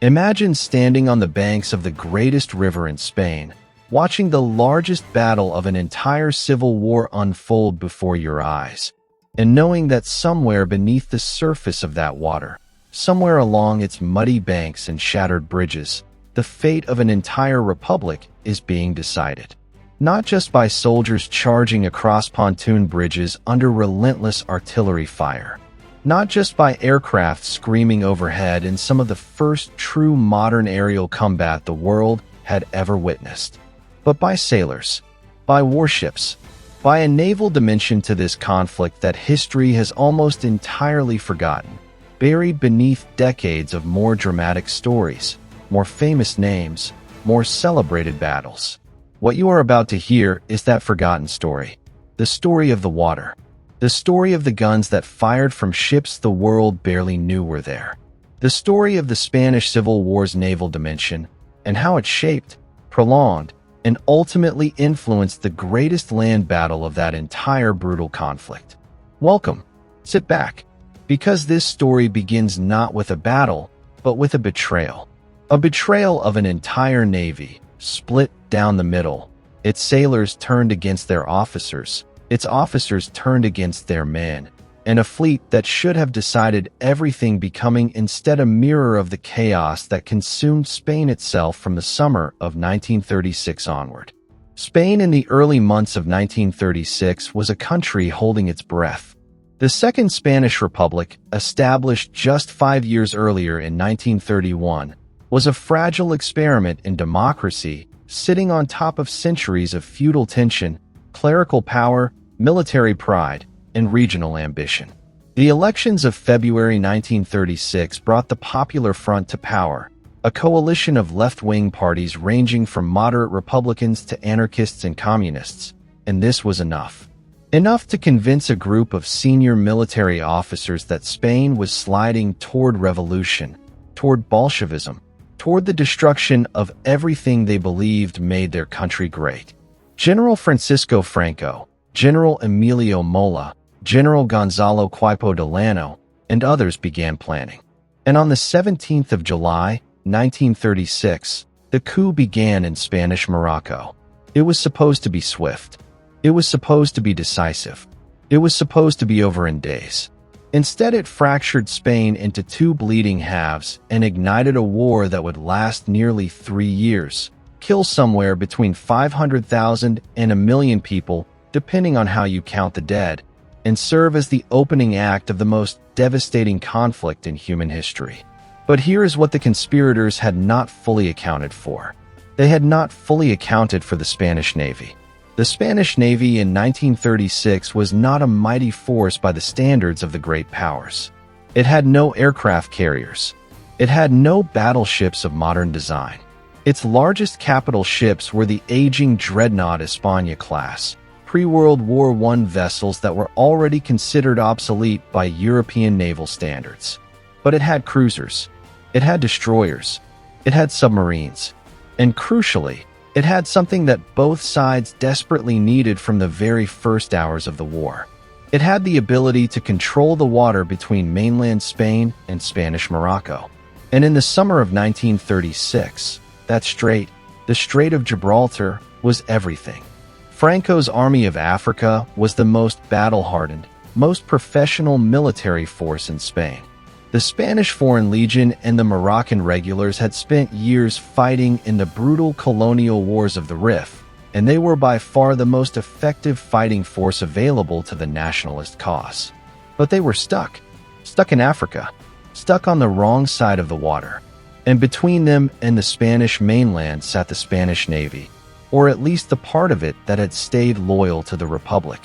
Imagine standing on the banks of the greatest river in Spain, watching the largest battle of an entire civil war unfold before your eyes, and knowing that somewhere beneath the surface of that water, somewhere along its muddy banks and shattered bridges, the fate of an entire republic is being decided. Not just by soldiers charging across pontoon bridges under relentless artillery fire. Not just by aircraft screaming overhead in some of the first true modern aerial combat the world had ever witnessed, but by sailors, by warships, by a naval dimension to this conflict that history has almost entirely forgotten, buried beneath decades of more dramatic stories, more famous names, more celebrated battles. What you are about to hear is that forgotten story, the story of the water. The story of the guns that fired from ships the world barely knew were there. The story of the Spanish Civil War's naval dimension, and how it shaped, prolonged, and ultimately influenced the greatest land battle of that entire brutal conflict. Welcome. Sit back, because this story begins not with a battle, but with a betrayal. A betrayal of an entire navy, split down the middle. Its sailors turned against their officers. Its officers turned against their men, and a fleet that should have decided everything becoming instead a mirror of the chaos that consumed Spain itself from the summer of 1936 onward. Spain in the early months of 1936 was a country holding its breath. The Second Spanish Republic, established just 5 years earlier in 1931, was a fragile experiment in democracy, sitting on top of centuries of feudal tension, clerical power, military pride, and regional ambition. The elections of February 1936 brought the Popular Front to power, a coalition of left-wing parties ranging from moderate Republicans to anarchists and communists, and this was enough. Enough to convince a group of senior military officers that Spain was sliding toward revolution, toward Bolshevism, toward the destruction of everything they believed made their country great. General Francisco Franco, General Emilio Mola, General Gonzalo Queipo de Llano, and others began planning. And on the 17th of July, 1936, the coup began in Spanish Morocco. It was supposed to be swift. It was supposed to be decisive. It was supposed to be over in days. Instead, it fractured Spain into two bleeding halves and ignited a war that would last nearly 3 years, kill somewhere between 500,000 and 1 million people, depending on how you count the dead, and serve as the opening act of the most devastating conflict in human history. But here is what the conspirators had not fully accounted for. They had not fully accounted for the Spanish Navy. The Spanish Navy in 1936 was not a mighty force by the standards of the great powers. It had no aircraft carriers. It had no battleships of modern design. Its largest capital ships were the aging dreadnought España class, pre-World War I vessels that were already considered obsolete by European naval standards. But it had cruisers, it had destroyers, it had submarines, and crucially, it had something that both sides desperately needed from the very first hours of the war. It had the ability to control the water between mainland Spain and Spanish Morocco. And in the summer of 1936, that strait, the Strait of Gibraltar, was everything. Franco's Army of Africa was the most battle-hardened, most professional military force in Spain. The Spanish Foreign Legion and the Moroccan regulars had spent years fighting in the brutal colonial wars of the Rif, and they were by far the most effective fighting force available to the nationalist cause. But they were stuck in Africa, stuck on the wrong side of the water. And between them and the Spanish mainland sat the Spanish Navy, or at least the part of it that had stayed loyal to the Republic.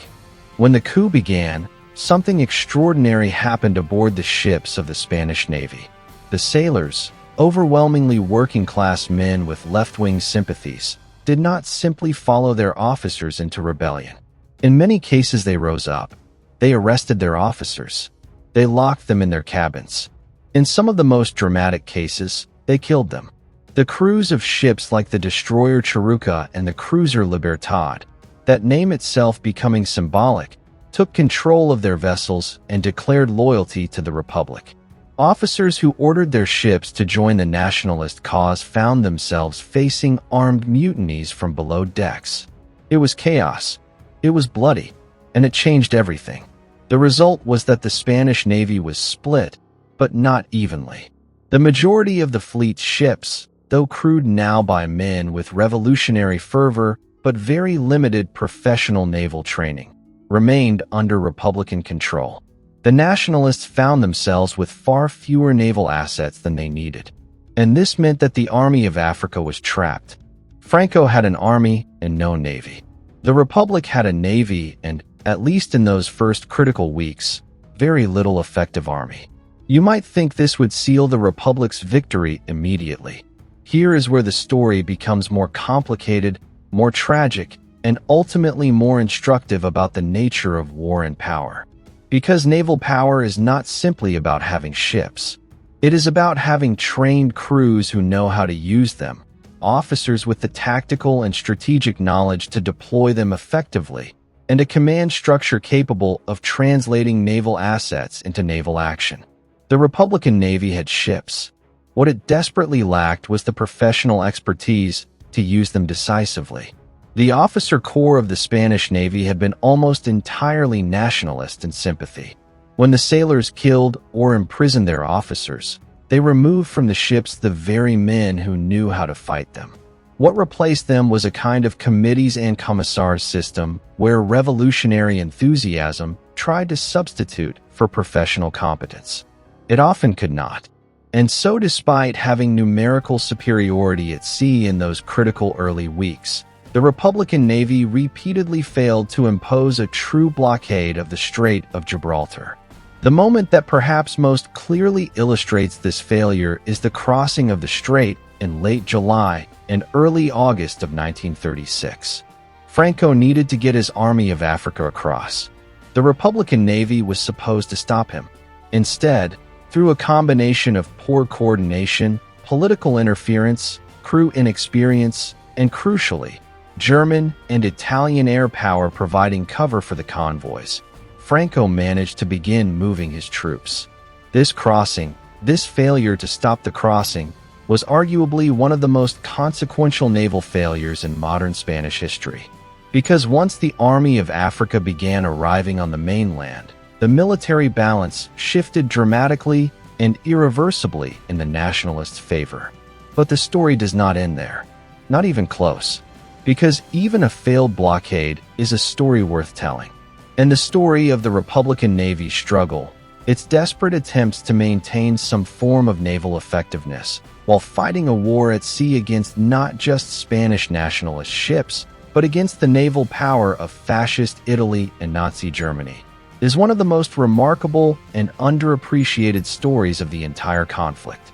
When the coup began, something extraordinary happened aboard the ships of the Spanish Navy. The sailors, overwhelmingly working-class men with left-wing sympathies, did not simply follow their officers into rebellion. In many cases they rose up. They arrested their officers. They locked them in their cabins. In some of the most dramatic cases, they killed them. The crews of ships like the destroyer Churruca and the cruiser Libertad, that name itself becoming symbolic, took control of their vessels and declared loyalty to the Republic. Officers who ordered their ships to join the nationalist cause found themselves facing armed mutinies from below decks. It was chaos, it was bloody, and it changed everything. The result was that the Spanish Navy was split, but not evenly. The majority of the fleet's ships, though crewed now by men with revolutionary fervor but very limited professional naval training, remained under Republican control. The nationalists found themselves with far fewer naval assets than they needed, and this meant that the Army of Africa was trapped. Franco had an army and no navy. The Republic had a navy and, at least in those first critical weeks, very little effective army. You might think this would seal the Republic's victory immediately. Here is where the story becomes more complicated, more tragic, and ultimately more instructive about the nature of war and power. Because naval power is not simply about having ships. It is about having trained crews who know how to use them, officers with the tactical and strategic knowledge to deploy them effectively, and a command structure capable of translating naval assets into naval action. The Republican Navy had ships. What it desperately lacked was the professional expertise to use them decisively. The officer corps of the Spanish Navy had been almost entirely nationalist in sympathy. When the sailors killed or imprisoned their officers, they removed from the ships the very men who knew how to fight them. What replaced them was a kind of committees and commissars system where revolutionary enthusiasm tried to substitute for professional competence. It often could not. And so despite having numerical superiority at sea in those critical early weeks, the Republican Navy repeatedly failed to impose a true blockade of the Strait of Gibraltar. The moment that perhaps most clearly illustrates this failure is the crossing of the strait in late July and early August of 1936. Franco needed to get his Army of Africa across. The Republican Navy was supposed to stop him. Instead, through a combination of poor coordination, political interference, crew inexperience, and crucially, German and Italian air power providing cover for the convoys, Franco managed to begin moving his troops. This failure to stop the crossing, was arguably one of the most consequential naval failures in modern Spanish history. Because once the Army of Africa began arriving on the mainland, the military balance shifted dramatically and irreversibly in the nationalists' favor. But the story does not end there. Not even close. Because even a failed blockade is a story worth telling. And the story of the Republican Navy's struggle, its desperate attempts to maintain some form of naval effectiveness, while fighting a war at sea against not just Spanish nationalist ships, but against the naval power of fascist Italy and Nazi Germany, is one of the most remarkable and underappreciated stories of the entire conflict.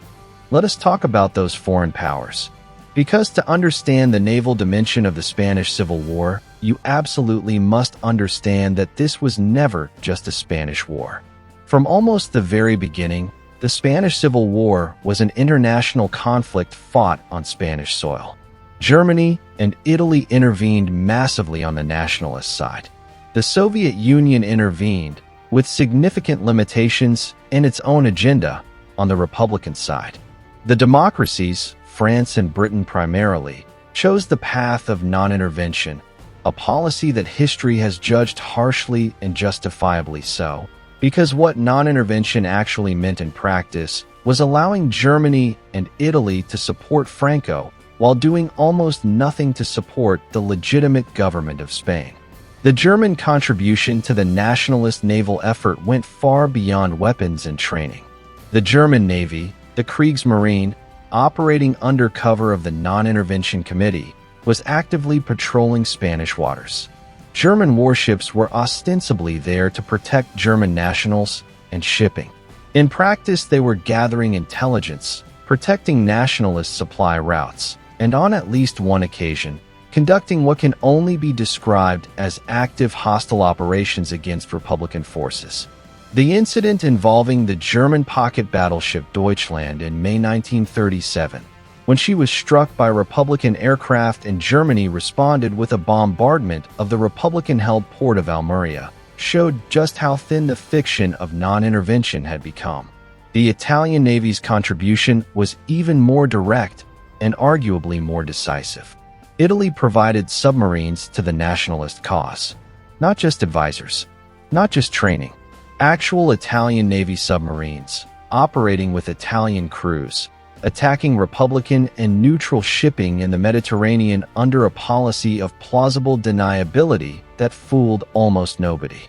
Let us talk about those foreign powers. Because to understand the naval dimension of the Spanish Civil War, you absolutely must understand that this was never just a Spanish war. From almost the very beginning, the Spanish Civil War was an international conflict fought on Spanish soil. Germany and Italy intervened massively on the nationalist side. The Soviet Union intervened, with significant limitations and its own agenda, on the Republican side. The democracies, France and Britain primarily, chose the path of non-intervention, a policy that history has judged harshly and justifiably so, because what non-intervention actually meant in practice was allowing Germany and Italy to support Franco while doing almost nothing to support the legitimate government of Spain. The German contribution to the nationalist naval effort went far beyond weapons and training. The German Navy, the Kriegsmarine, operating under cover of the Non-Intervention Committee, was actively patrolling Spanish waters. German warships were ostensibly there to protect German nationals and shipping. In practice, they were gathering intelligence, protecting nationalist supply routes, and on at least one occasion, conducting what can only be described as active hostile operations against Republican forces. The incident involving the German pocket battleship Deutschland in May 1937, when she was struck by Republican aircraft and Germany responded with a bombardment of the Republican-held port of Almeria, showed just how thin the fiction of non-intervention had become. The Italian Navy's contribution was even more direct and arguably more decisive. Italy provided submarines to the nationalist cause. Not just advisors, not just training. Actual Italian Navy submarines, operating with Italian crews, attacking Republican and neutral shipping in the Mediterranean under a policy of plausible deniability that fooled almost nobody.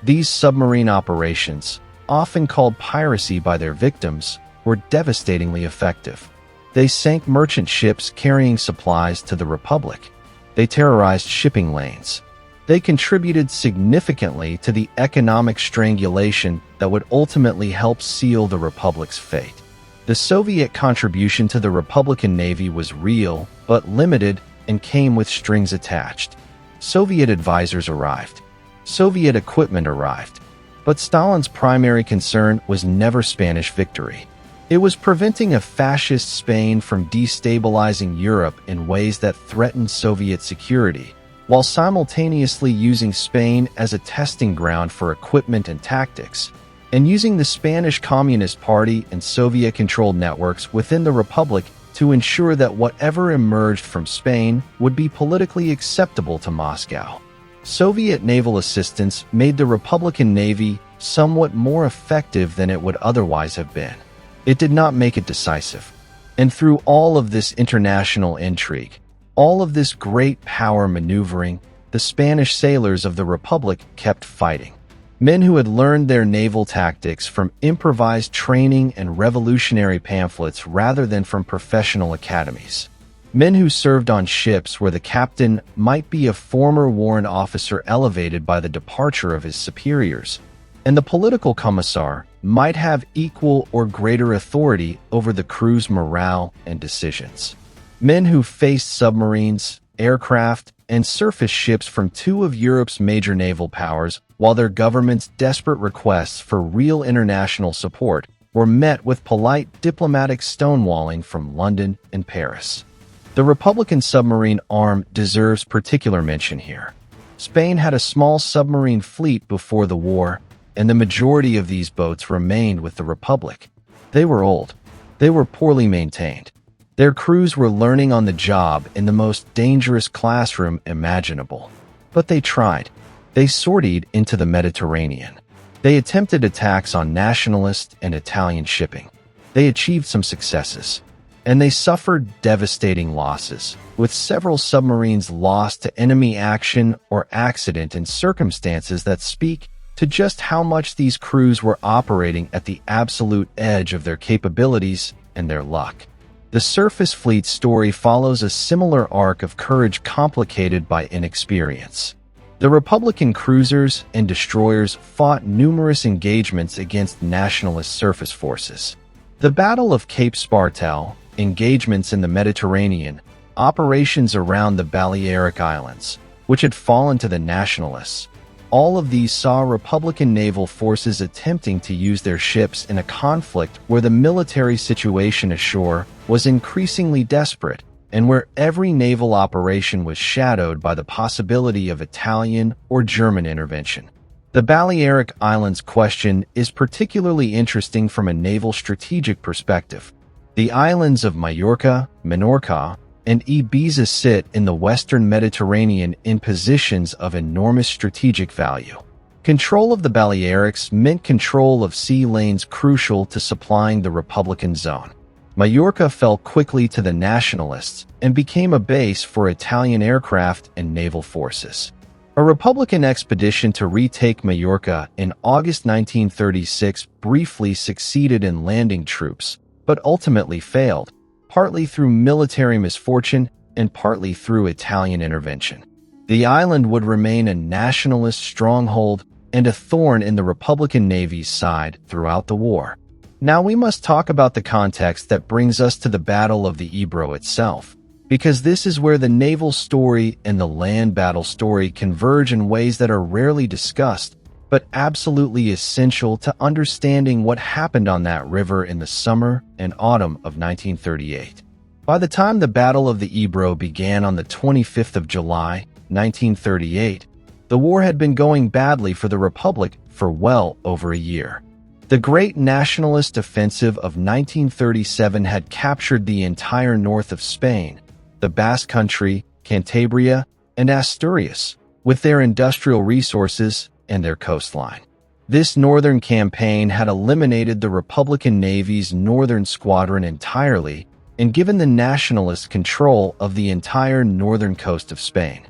These submarine operations, often called piracy by their victims, were devastatingly effective. They sank merchant ships carrying supplies to the Republic. They terrorized shipping lanes. They contributed significantly to the economic strangulation that would ultimately help seal the Republic's fate. The Soviet contribution to the Republican Navy was real, but limited, and came with strings attached. Soviet advisors arrived. Soviet equipment arrived. But Stalin's primary concern was never Spanish victory. It was preventing a fascist Spain from destabilizing Europe in ways that threatened Soviet security, while simultaneously using Spain as a testing ground for equipment and tactics, and using the Spanish Communist Party and Soviet-controlled networks within the Republic to ensure that whatever emerged from Spain would be politically acceptable to Moscow. Soviet naval assistance made the Republican Navy somewhat more effective than it would otherwise have been. It did not make it decisive. And through all of this international intrigue, all of this great power maneuvering, the Spanish sailors of the Republic kept fighting. Men who had learned their naval tactics from improvised training and revolutionary pamphlets rather than from professional academies. Men who served on ships where the captain might be a former warrant officer elevated by the departure of his superiors, and the political commissar might have equal or greater authority over the crew's morale and decisions. Men who faced submarines, aircraft, and surface ships from two of Europe's major naval powers, while their government's desperate requests for real international support were met with polite diplomatic stonewalling from London and Paris. The Republican submarine arm deserves particular mention here. Spain had a small submarine fleet before the war, and the majority of these boats remained with the Republic. They were old. They were poorly maintained. Their crews were learning on the job in the most dangerous classroom imaginable. But they tried. They sortied into the Mediterranean. They attempted attacks on nationalist and Italian shipping. They achieved some successes. And they suffered devastating losses, with several submarines lost to enemy action or accident in circumstances that speak to just how much these crews were operating at the absolute edge of their capabilities and their luck. The surface fleet story follows a similar arc of courage complicated by inexperience. The Republican cruisers and destroyers fought numerous engagements against nationalist surface forces. The Battle of Cape Spartel, engagements in the Mediterranean, operations around the Balearic Islands, which had fallen to the nationalists. All of these saw Republican naval forces attempting to use their ships in a conflict where the military situation ashore was increasingly desperate and where every naval operation was shadowed by the possibility of Italian or German intervention. The Balearic Islands question is particularly interesting from a naval strategic perspective. The islands of Mallorca, Menorca, and Ibiza sit in the western Mediterranean in positions of enormous strategic value. Control of the Balearics meant control of sea lanes crucial to supplying the Republican zone. Mallorca fell quickly to the nationalists and became a base for Italian aircraft and naval forces. A Republican expedition to retake Mallorca in August 1936 briefly succeeded in landing troops, but ultimately failed, partly through military misfortune and partly through Italian intervention. The island would remain a nationalist stronghold and a thorn in the Republican Navy's side throughout the war. Now we must talk about the context that brings us to the Battle of the Ebro itself, because this is where the naval story and the land battle story converge in ways that are rarely discussed, but absolutely essential to understanding what happened on that river in the summer and autumn of 1938. By the time the Battle of the Ebro began on the 25th of July, 1938, the war had been going badly for the Republic for well over a year. The Great Nationalist Offensive of 1937 had captured the entire north of Spain, the Basque Country, Cantabria, and Asturias, with their industrial resources and their coastline. This northern campaign had eliminated the Republican Navy's northern squadron entirely and given the nationalists control of the entire northern coast of Spain.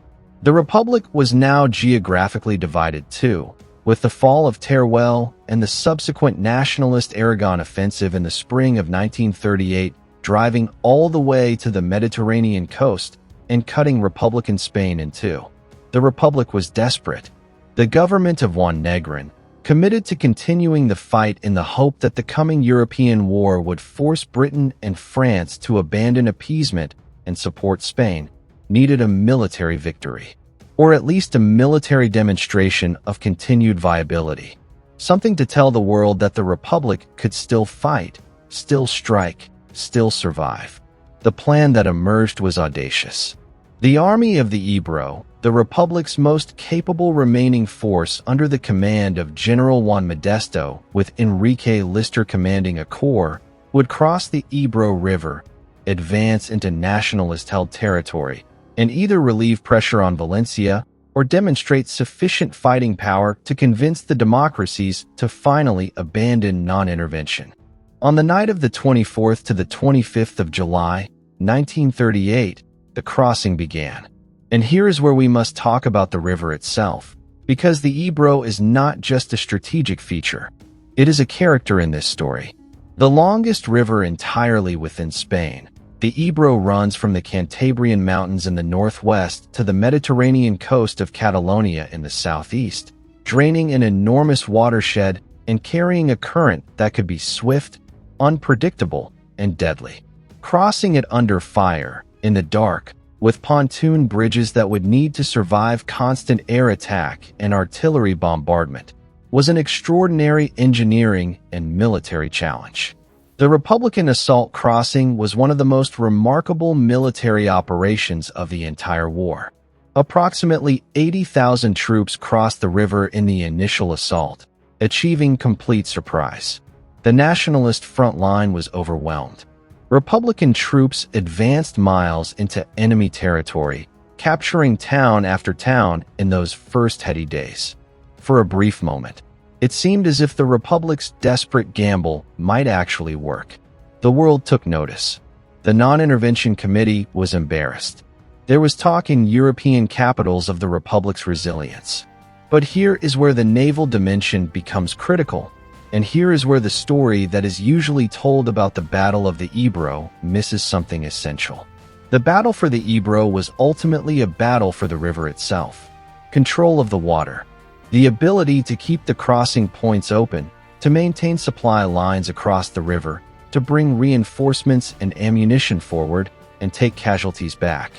The Republic was now geographically divided too, with the fall of Teruel and the subsequent nationalist Aragon offensive in the spring of 1938 driving all the way to the Mediterranean coast and cutting Republican Spain in two. The Republic was desperate. The government of Juan Negrin, committed to continuing the fight in the hope that the coming European war would force Britain and France to abandon appeasement and support Spain, needed a military victory, or at least a military demonstration of continued viability. Something to tell the world that the Republic could still fight, still strike, still survive. The plan that emerged was audacious. The Army of the Ebro, the Republic's most capable remaining force under the command of General Juan Modesto, with Enrique Lister commanding a corps, would cross the Ebro River, advance into nationalist-held territory, and either relieve pressure on Valencia or demonstrate sufficient fighting power to convince the democracies to finally abandon non-intervention. On the night of the 24th to the 25th of July, 1938, the crossing began. And here is where we must talk about the river itself, because the Ebro is not just a strategic feature. It is a character in this story. The longest river entirely within Spain, the Ebro runs from the Cantabrian Mountains in the northwest to the Mediterranean coast of Catalonia in the southeast, draining an enormous watershed and carrying a current that could be swift, unpredictable, and deadly. Crossing it under fire, in the dark, with pontoon bridges that would need to survive constant air attack and artillery bombardment, was an extraordinary engineering and military challenge. The Republican assault crossing was one of the most remarkable military operations of the entire war. Approximately 80,000 troops crossed the river in the initial assault, achieving complete surprise. The nationalist front line was overwhelmed. Republican troops advanced miles into enemy territory, capturing town after town in those first heady days. For a brief moment, it seemed as if the Republic's desperate gamble might actually work. The world took notice. The Non-Intervention Committee was embarrassed. There was talk in European capitals of the Republic's resilience. But here is where the naval dimension becomes critical. And here is where the story that is usually told about the Battle of the Ebro misses something essential. The battle for the Ebro was ultimately a battle for the river itself. Control of the water. The ability to keep the crossing points open, to maintain supply lines across the river, to bring reinforcements and ammunition forward, and take casualties back.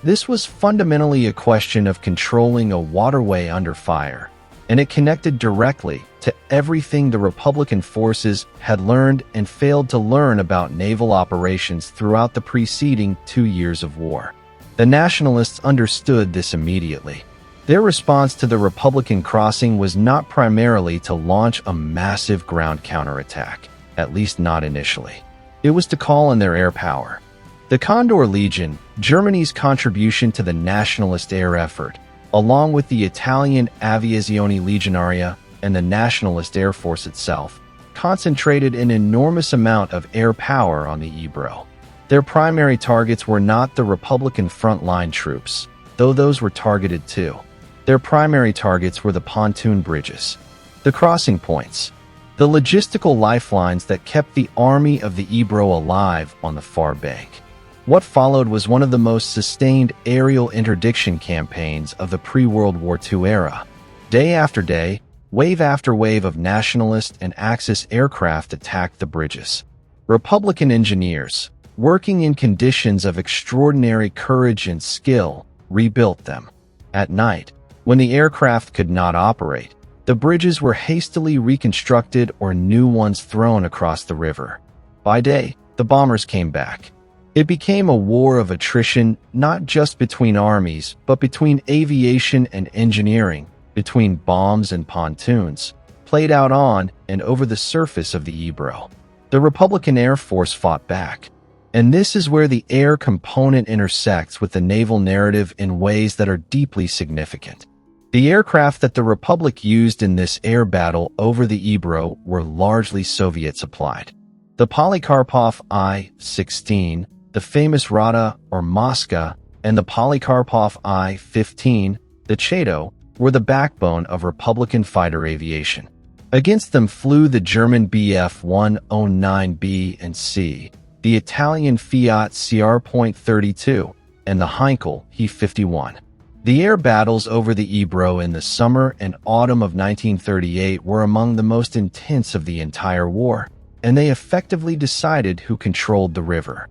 This was fundamentally a question of controlling a waterway under fire, and it connected directly to everything the Republican forces had learned and failed to learn about naval operations throughout the preceding 2 years of war. The nationalists understood this immediately. Their response to the Republican crossing was not primarily to launch a massive ground counterattack, at least not initially. It was to call on their air power. The Condor Legion, Germany's contribution to the nationalist air effort, along with the Italian Aviazione Legionaria and the Nationalist Air Force itself, concentrated an enormous amount of air power on the Ebro. Their primary targets were not the Republican frontline troops, though those were targeted too. Their primary targets were the pontoon bridges, the crossing points, the logistical lifelines that kept the Army of the Ebro alive on the far bank. What followed was one of the most sustained aerial interdiction campaigns of the pre-World War II era. Day after day, wave after wave of nationalist and Axis aircraft attacked the bridges. Republican engineers, working in conditions of extraordinary courage and skill, rebuilt them. At night, when the aircraft could not operate, the bridges were hastily reconstructed or new ones thrown across the river. By day, the bombers came back. It became a war of attrition, not just between armies, but between aviation and engineering, between bombs and pontoons, played out on and over the surface of the Ebro. The Republican Air Force fought back. And this is where the air component intersects with the naval narrative in ways that are deeply significant. The aircraft that the Republic used in this air battle over the Ebro were largely Soviet-supplied. The Polikarpov I-16, the famous Rada or Mosca, and the Polikarpov I-15, the Chato, were the backbone of Republican fighter aviation. Against them flew the German Bf-109B and C, the Italian Fiat CR.32, and the Heinkel He-51. The air battles over the Ebro in the summer and autumn of 1938 were among the most intense of the entire war, and they effectively decided who controlled the river.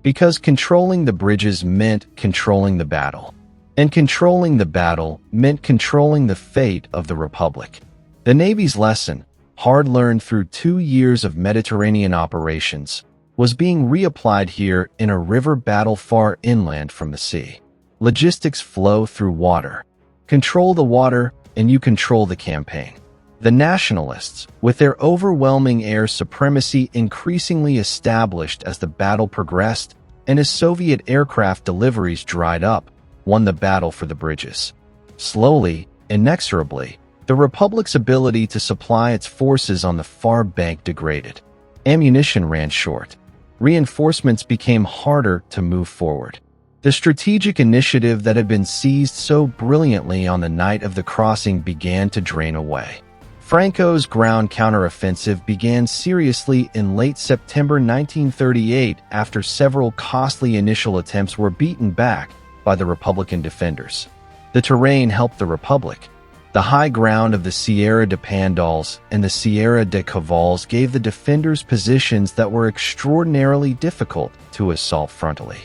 Because controlling the bridges meant controlling the battle, and controlling the battle meant controlling the fate of the Republic. The Navy's lesson, hard learned through 2 years of Mediterranean operations, was being reapplied here in a river battle far inland from the sea. Logistics flow through water. Control the water, and you control the campaign. The nationalists, with their overwhelming air supremacy increasingly established as the battle progressed and as Soviet aircraft deliveries dried up, won the battle for the bridges. Slowly, inexorably, the Republic's ability to supply its forces on the far bank degraded. Ammunition ran short. Reinforcements became harder to move forward. The strategic initiative that had been seized so brilliantly on the night of the crossing began to drain away. Franco's ground counteroffensive began seriously in late September 1938 after several costly initial attempts were beaten back by the Republican defenders. The terrain helped the Republic. The high ground of the Sierra de Pandals and the Sierra de Cavals gave the defenders positions that were extraordinarily difficult to assault frontally.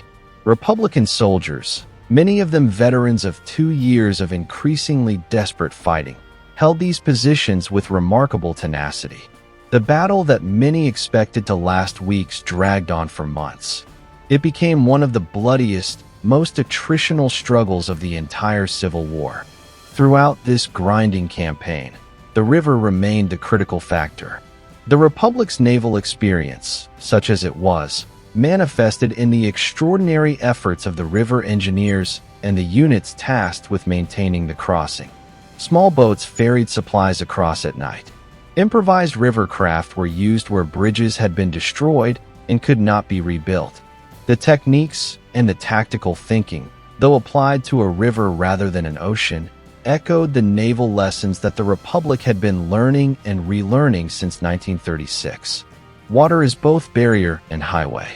Republican soldiers, many of them veterans of 2 years of increasingly desperate fighting, held these positions with remarkable tenacity. The battle that many expected to last weeks dragged on for months. It became one of the bloodiest, most attritional struggles of the entire Civil War. Throughout this grinding campaign, the river remained the critical factor. The Republic's naval experience, such as it was, manifested in the extraordinary efforts of the river engineers and the units tasked with maintaining the crossing. Small boats ferried supplies across at night. Improvised river craft were used where bridges had been destroyed and could not be rebuilt. The techniques and the tactical thinking, though applied to a river rather than an ocean, echoed the naval lessons that the Republic had been learning and relearning since 1936. Water is both barrier and highway.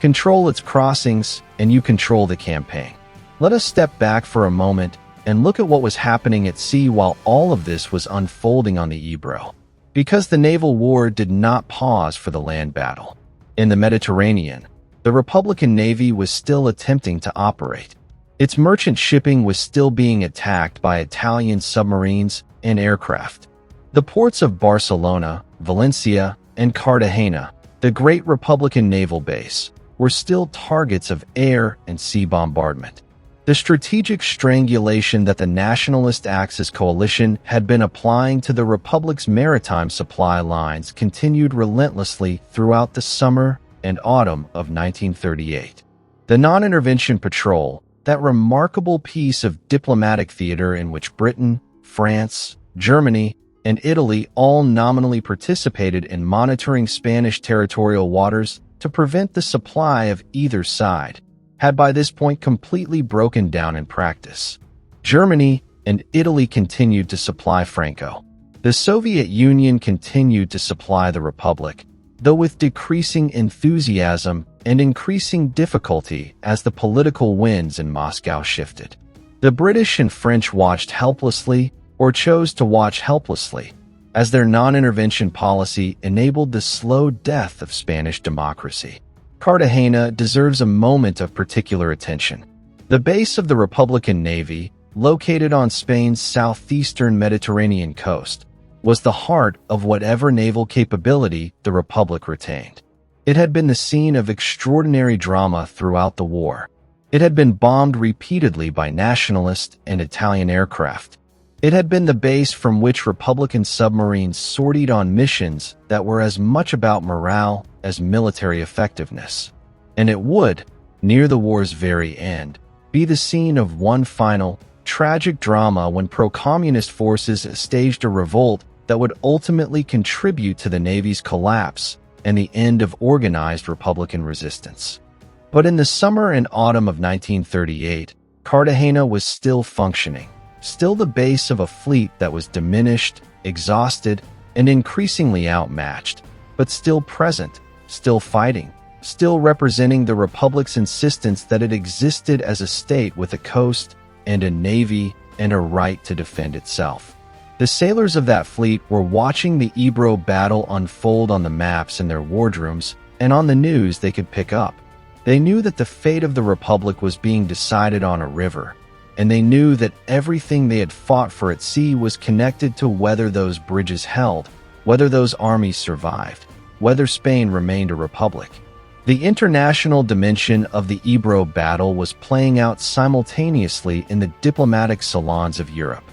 Control its crossings, and you control the campaign. Let us step back for a moment and look at what was happening at sea while all of this was unfolding on the Ebro. Because the naval war did not pause for the land battle. In the Mediterranean, the Republican Navy was still attempting to operate. Its merchant shipping was still being attacked by Italian submarines and aircraft. The ports of Barcelona, Valencia, and Cartagena, the great Republican naval base, were still targets of air and sea bombardment. The strategic strangulation that the Nationalist Axis coalition had been applying to the Republic's maritime supply lines continued relentlessly throughout the summer and autumn of 1938. The non-intervention patrol, that remarkable piece of diplomatic theater in which Britain, France, Germany, and Italy all nominally participated in monitoring Spanish territorial waters to prevent the supply of either side, had by this point completely broken down in practice. Germany and Italy continued to supply Franco. The Soviet Union continued to supply the Republic, though with decreasing enthusiasm and increasing difficulty as the political winds in Moscow shifted. The British and French watched helplessly, or chose to watch helplessly, as their non-intervention policy enabled the slow death of Spanish democracy. Cartagena deserves a moment of particular attention. The base of the Republican Navy, located on Spain's southeastern Mediterranean coast, was the heart of whatever naval capability the Republic retained. It had been the scene of extraordinary drama throughout the war. It had been bombed repeatedly by nationalist and Italian aircraft. It had been the base from which Republican submarines sortied on missions that were as much about morale as military effectiveness. And it would, near the war's very end, be the scene of one final, tragic drama when pro-communist forces staged a revolt that would ultimately contribute to the Navy's collapse and the end of organized Republican resistance. But in the summer and autumn of 1938, Cartagena was still functioning, still the base of a fleet that was diminished, exhausted, and increasingly outmatched, but still present, still fighting, still representing the Republic's insistence that it existed as a state with a coast and a navy and a right to defend itself. The sailors of that fleet were watching the Ebro battle unfold on the maps in their wardrooms and on the news they could pick up. They knew that the fate of the Republic was being decided on a river, and they knew that everything they had fought for at sea was connected to whether those bridges held, whether those armies survived, whether Spain remained a republic. The international dimension of the Ebro battle was playing out simultaneously in the diplomatic salons of Europe.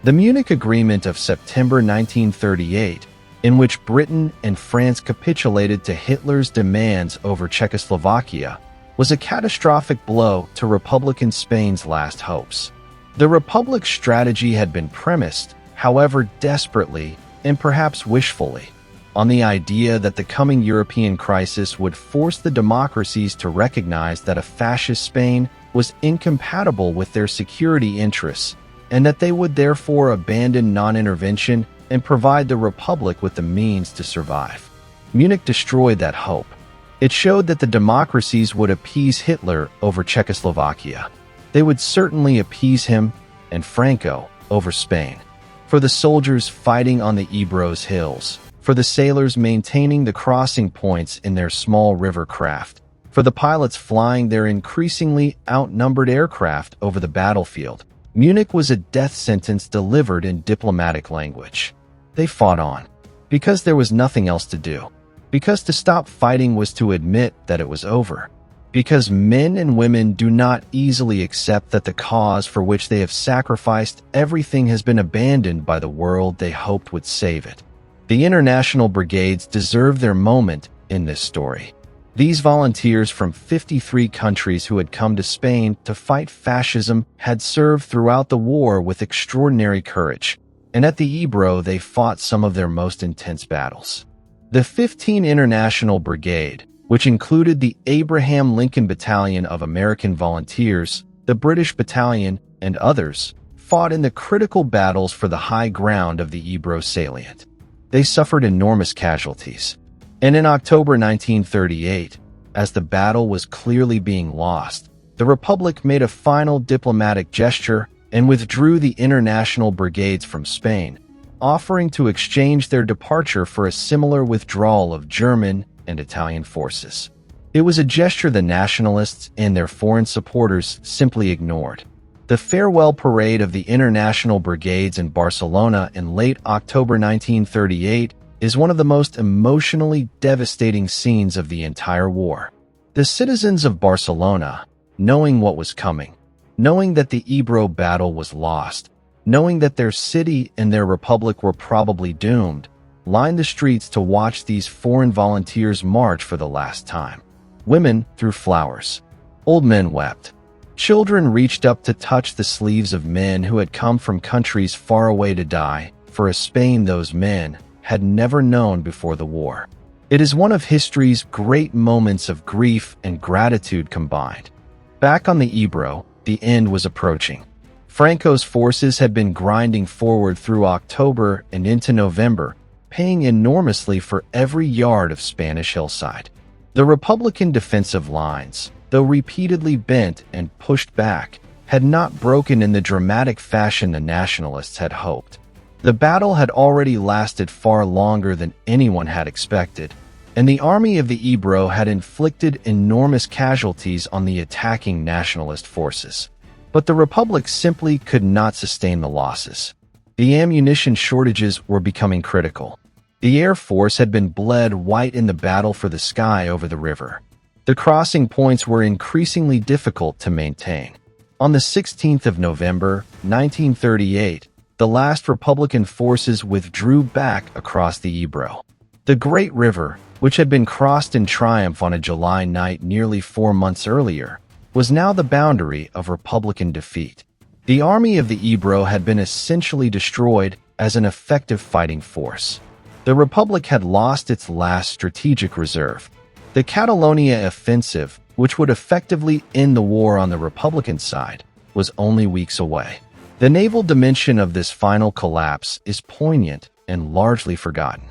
The Munich Agreement of September 1938, in which Britain and France capitulated to Hitler's demands over Czechoslovakia, was a catastrophic blow to Republican Spain's last hopes. The Republic's strategy had been premised, however desperately and perhaps wishfully, on the idea that the coming European crisis would force the democracies to recognize that a fascist Spain was incompatible with their security interests, and that they would therefore abandon non-intervention and provide the Republic with the means to survive. Munich destroyed that hope. It showed that the democracies would appease Hitler over Czechoslovakia. They would certainly appease him and Franco over Spain. For the soldiers fighting on the Ebro's hills, for the sailors maintaining the crossing points in their small river craft, for the pilots flying their increasingly outnumbered aircraft over the battlefield, Munich was a death sentence delivered in diplomatic language. They fought on, because there was nothing else to do, because to stop fighting was to admit that it was over, because men and women do not easily accept that the cause for which they have sacrificed everything has been abandoned by the world they hoped would save it. The international brigades deserve their moment in this story. These volunteers from 53 countries who had come to Spain to fight fascism had served throughout the war with extraordinary courage, and at the Ebro they fought some of their most intense battles. The 15 International Brigade, which included the Abraham Lincoln Battalion of American Volunteers, the British Battalion, and others, fought in the critical battles for the high ground of the Ebro salient. They suffered enormous casualties. And in October 1938, as the battle was clearly being lost, the Republic made a final diplomatic gesture and withdrew the international brigades from Spain, offering to exchange their departure for a similar withdrawal of German and Italian forces. It was a gesture the nationalists and their foreign supporters simply ignored. The farewell parade of the international brigades in Barcelona in late October 1938 is one of the most emotionally devastating scenes of the entire war. The citizens of Barcelona, knowing what was coming, knowing that the Ebro battle was lost, knowing that their city and their republic were probably doomed, lined the streets to watch these foreign volunteers march for the last time. Women threw flowers. Old men wept. Children reached up to touch the sleeves of men who had come from countries far away to die for a Spain those men had never known before the war. It is one of history's great moments of grief and gratitude combined. Back on the Ebro, the end was approaching. Franco's forces had been grinding forward through October and into November, paying enormously for every yard of Spanish hillside. The Republican defensive lines, though repeatedly bent and pushed back, had not broken in the dramatic fashion the nationalists had hoped. The battle had already lasted far longer than anyone had expected, and the army of the Ebro had inflicted enormous casualties on the attacking nationalist forces. But the Republic simply could not sustain the losses. The ammunition shortages were becoming critical. The Air Force had been bled white in the battle for the sky over the river. The crossing points were increasingly difficult to maintain. On the 16th of November, 1938, the last Republican forces withdrew back across the Ebro. The Great River, which had been crossed in triumph on a July night nearly 4 months earlier, was now the boundary of Republican defeat. The army of the Ebro had been essentially destroyed as an effective fighting force. The Republic had lost its last strategic reserve. The Catalonia offensive, which would effectively end the war on the Republican side, was only weeks away. The naval dimension of this final collapse is poignant and largely forgotten.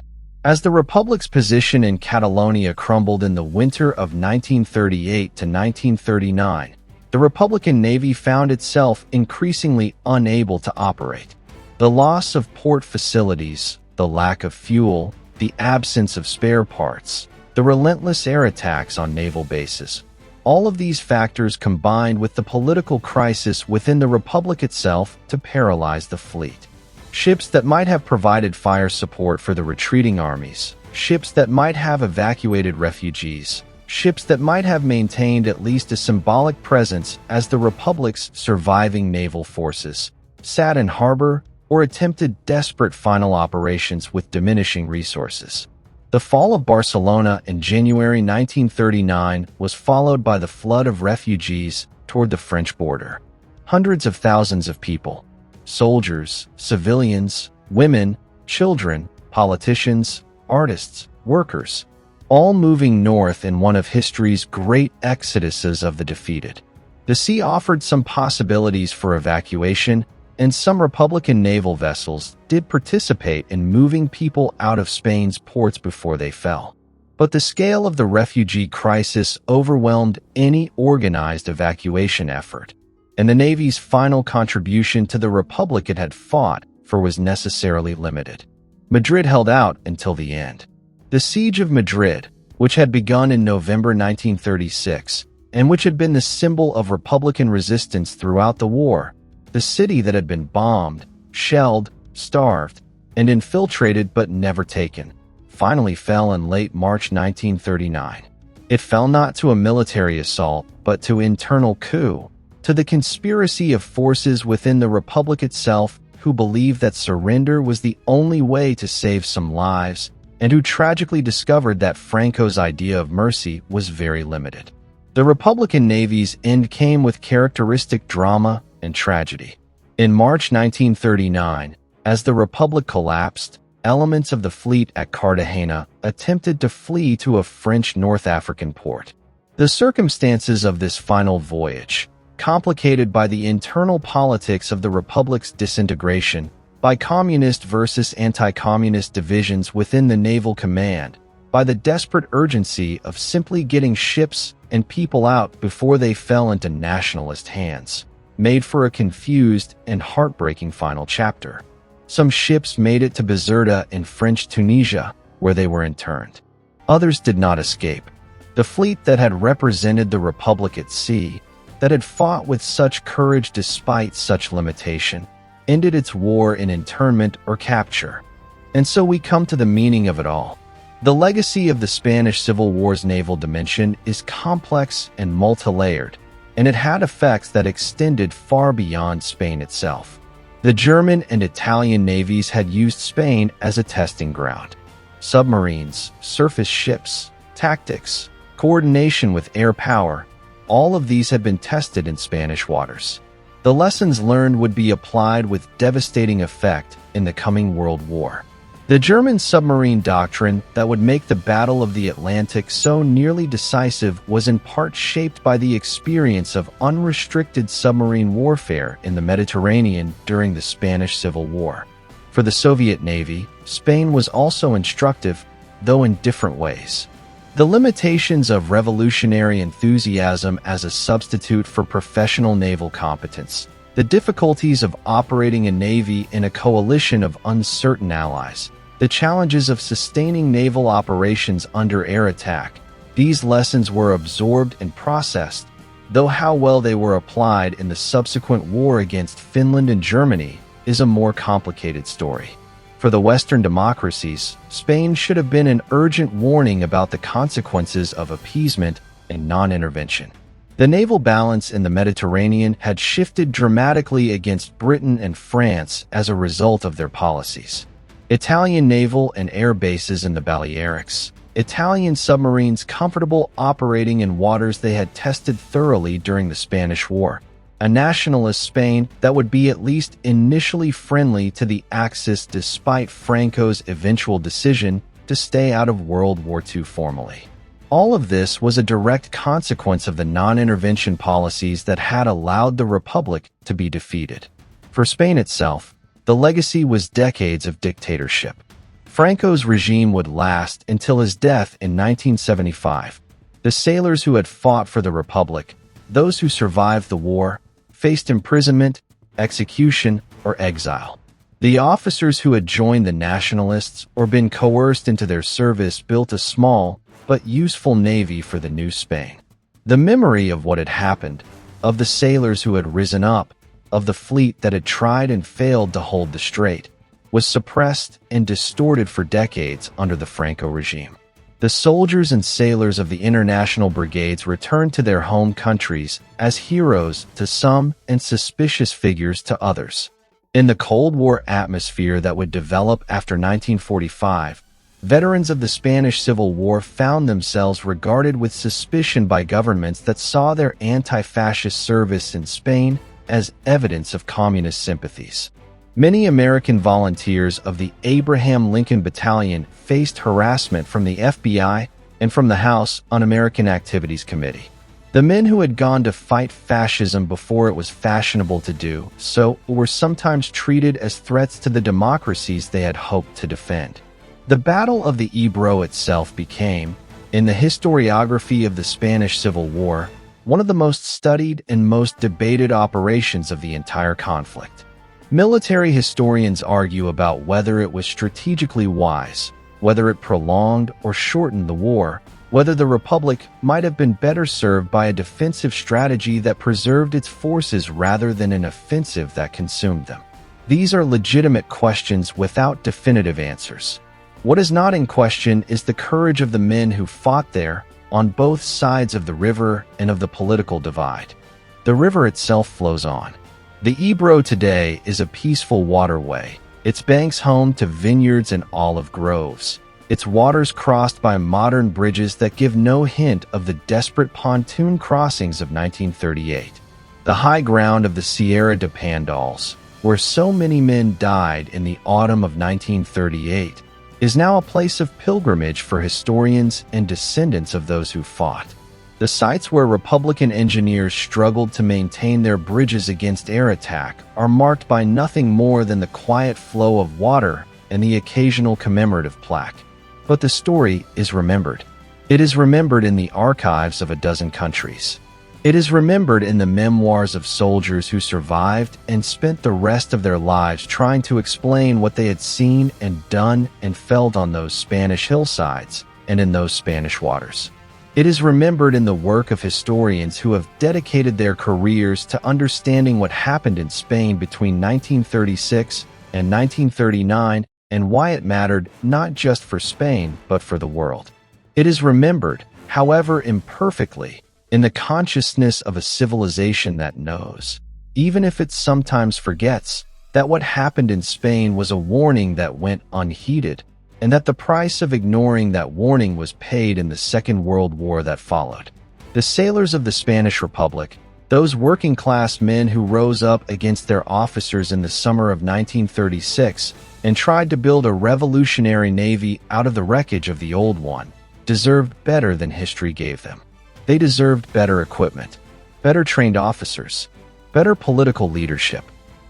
As the Republic's position in Catalonia crumbled in the winter of 1938 to 1939, the Republican Navy found itself increasingly unable to operate. The loss of port facilities, the lack of fuel, the absence of spare parts, the relentless air attacks on naval bases, all of these factors combined with the political crisis within the Republic itself to paralyze the fleet. Ships that might have provided fire support for the retreating armies, ships that might have evacuated refugees, ships that might have maintained at least a symbolic presence as the Republic's surviving naval forces, sat in harbor or attempted desperate final operations with diminishing resources. The fall of Barcelona in January 1939 was followed by the flood of refugees toward the French border. Hundreds of thousands of people, soldiers, civilians, women, children, politicians, artists, workers, all moving north in one of history's great exoduses of the defeated. The sea offered some possibilities for evacuation, and some Republican naval vessels did participate in moving people out of Spain's ports before they fell. But the scale of the refugee crisis overwhelmed any organized evacuation effort, and the Navy's final contribution to the Republic it had fought for was necessarily limited. Madrid held out until the end. The Siege of Madrid, which had begun in November 1936, and which had been the symbol of Republican resistance throughout the war, the city that had been bombed, shelled, starved, and infiltrated but never taken, finally fell in late March 1939. It fell not to a military assault, but to internal coup, to the conspiracy of forces within the Republic itself who believed that surrender was the only way to save some lives, and who tragically discovered that Franco's idea of mercy was very limited. The Republican Navy's end came with characteristic drama and tragedy. In March 1939, as the Republic collapsed, elements of the fleet at Cartagena attempted to flee to a French North African port. The circumstances of this final voyage, complicated by the internal politics of the Republic's disintegration, by communist versus anti-communist divisions within the naval command, by the desperate urgency of simply getting ships and people out before they fell into nationalist hands, made for a confused and heartbreaking final chapter. Some ships made it to Bizerta in French Tunisia, where they were interned. Others did not escape. The fleet that had represented the Republic at sea, that had fought with such courage despite such limitation, ended its war in internment or capture. And so we come to the meaning of it all. The legacy of the Spanish Civil War's naval dimension is complex and multi-layered, and it had effects that extended far beyond Spain itself. The German and Italian navies had used Spain as a testing ground. Submarines, surface ships, tactics, coordination with air power, all of these had been tested in Spanish waters. The lessons learned would be applied with devastating effect in the coming World War. The German submarine doctrine that would make the Battle of the Atlantic so nearly decisive was in part shaped by the experience of unrestricted submarine warfare in the Mediterranean during the Spanish Civil War. For the Soviet Navy, Spain was also instructive, though in different ways. The limitations of revolutionary enthusiasm as a substitute for professional naval competence, the difficulties of operating a navy in a coalition of uncertain allies, the challenges of sustaining naval operations under air attack, these lessons were absorbed and processed, though how well they were applied in the subsequent war against Finland and Germany is a more complicated story. For the Western democracies, Spain should have been an urgent warning about the consequences of appeasement and non-intervention. The naval balance in the Mediterranean had shifted dramatically against Britain and France as a result of their policies. Italian naval and air bases in the Balearics, Italian submarines comfortable operating in waters they had tested thoroughly during the Spanish War, a nationalist Spain that would be at least initially friendly to the Axis despite Franco's eventual decision to stay out of World War II formally. All of this was a direct consequence of the non-intervention policies that had allowed the Republic to be defeated. For Spain itself, the legacy was decades of dictatorship. Franco's regime would last until his death in 1975. The sailors who had fought for the Republic, those who survived the war, faced imprisonment, execution, or exile. The officers who had joined the nationalists or been coerced into their service built a small but useful navy for the new Spain. The memory of what had happened, of the sailors who had risen up, of the fleet that had tried and failed to hold the strait, was suppressed and distorted for decades under the Franco regime. The soldiers and sailors of the international brigades returned to their home countries as heroes to some and suspicious figures to others. In the Cold War atmosphere that would develop after 1945, veterans of the Spanish Civil War found themselves regarded with suspicion by governments that saw their anti-fascist service in Spain as evidence of communist sympathies. Many American volunteers of the Abraham Lincoln Battalion faced harassment from the FBI and from the House Un-American Activities Committee. The men who had gone to fight fascism before it was fashionable to do so were sometimes treated as threats to the democracies they had hoped to defend. The Battle of the Ebro itself became, in the historiography of the Spanish Civil War, one of the most studied and most debated operations of the entire conflict. Military historians argue about whether it was strategically wise, whether it prolonged or shortened the war, whether the Republic might have been better served by a defensive strategy that preserved its forces rather than an offensive that consumed them. These are legitimate questions without definitive answers. What is not in question is the courage of the men who fought there, on both sides of the river and of the political divide. The river itself flows on. The Ebro today is a peaceful waterway, its banks home to vineyards and olive groves, its waters crossed by modern bridges that give no hint of the desperate pontoon crossings of 1938. The high ground of the Sierra de Pandals, where so many men died in the autumn of 1938, is now a place of pilgrimage for historians and descendants of those who fought. The sites where Republican engineers struggled to maintain their bridges against air attack are marked by nothing more than the quiet flow of water and the occasional commemorative plaque. But the story is remembered. It is remembered in the archives of a dozen countries. It is remembered in the memoirs of soldiers who survived and spent the rest of their lives trying to explain what they had seen and done and felt on those Spanish hillsides and in those Spanish waters. It is remembered in the work of historians who have dedicated their careers to understanding what happened in Spain between 1936 and 1939 and why it mattered not just for Spain but for the world. It is remembered, however imperfectly, in the consciousness of a civilization that knows, even if it sometimes forgets, that what happened in Spain was a warning that went unheeded, and that the price of ignoring that warning was paid in the Second World War that followed. The sailors of the Spanish Republic, those working-class men who rose up against their officers in the summer of 1936 and tried to build a revolutionary navy out of the wreckage of the old one, deserved better than history gave them. They deserved better equipment, better trained officers, better political leadership,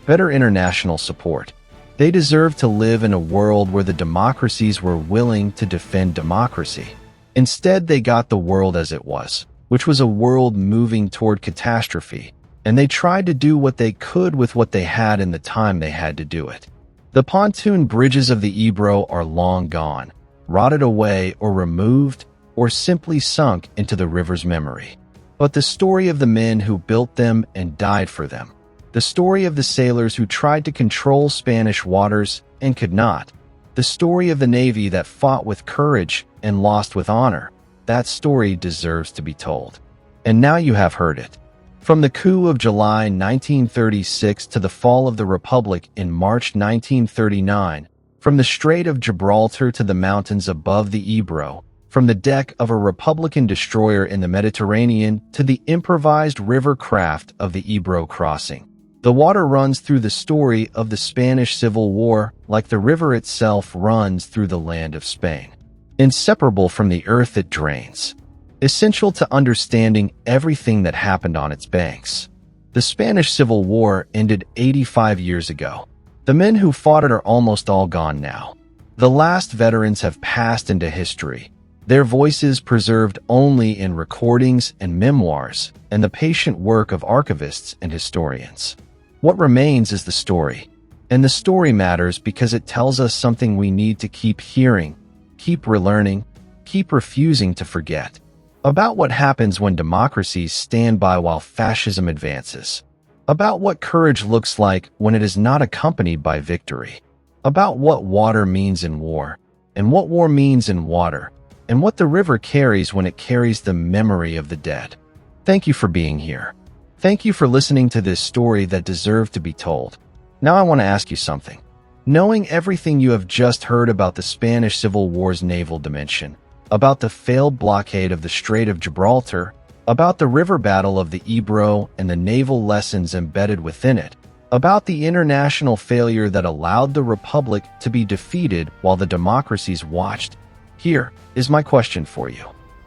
better international support. They deserved to live in a world where the democracies were willing to defend democracy. Instead, they got the world as it was, which was a world moving toward catastrophe, and they tried to do what they could with what they had in the time they had to do it. The pontoon bridges of the Ebro are long gone, rotted away or removed, or simply sunk into the river's memory. But the story of the men who built them and died for them, the story of the sailors who tried to control Spanish waters and could not, the story of the Navy that fought with courage and lost with honor, that story deserves to be told. And now you have heard it. From the coup of July 1936 to the fall of the Republic in March 1939, from the Strait of Gibraltar to the mountains above the Ebro, from the deck of a Republican destroyer in the Mediterranean to the improvised river craft of the Ebro crossing, the water runs through the story of the Spanish Civil War like the river itself runs through the land of Spain. Inseparable from the earth it drains. Essential to understanding everything that happened on its banks. The Spanish Civil War ended 85 years ago. The men who fought it are almost all gone now. The last veterans have passed into history, their voices preserved only in recordings and memoirs and the patient work of archivists and historians. What remains is the story. And the story matters because it tells us something we need to keep hearing, keep relearning, keep refusing to forget. About what happens when democracies stand by while fascism advances. About what courage looks like when it is not accompanied by victory. About what water means in war, and what war means in water, and what the river carries when it carries the memory of the dead. Thank you for being here. Thank you for listening to this story that deserved to be told. Now I want to ask you something. Knowing everything you have just heard about the Spanish Civil War's naval dimension, about the failed blockade of the Strait of Gibraltar, about the river battle of the Ebro and the naval lessons embedded within it, about the international failure that allowed the Republic to be defeated while the democracies watched, here is my question for you.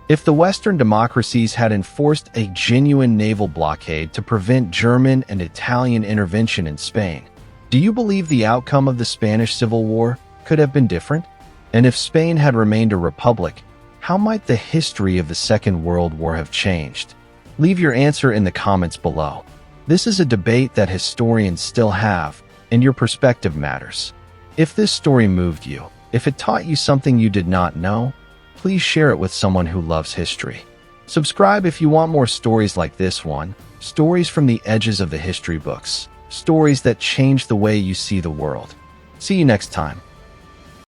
If the Western democracies had enforced a genuine naval blockade to prevent German and Italian intervention in Spain, do you believe the outcome of the Spanish Civil War could have been different? And if Spain had remained a republic, how might the history of the Second World War have changed? Leave your answer in the comments below. This is a debate that historians still have, and your perspective matters. If this story moved you, if it taught you something you did not know, please share it with someone who loves history. Subscribe if you want more stories like this one, stories from the edges of the history books, stories that change the way you see the world. See you next time.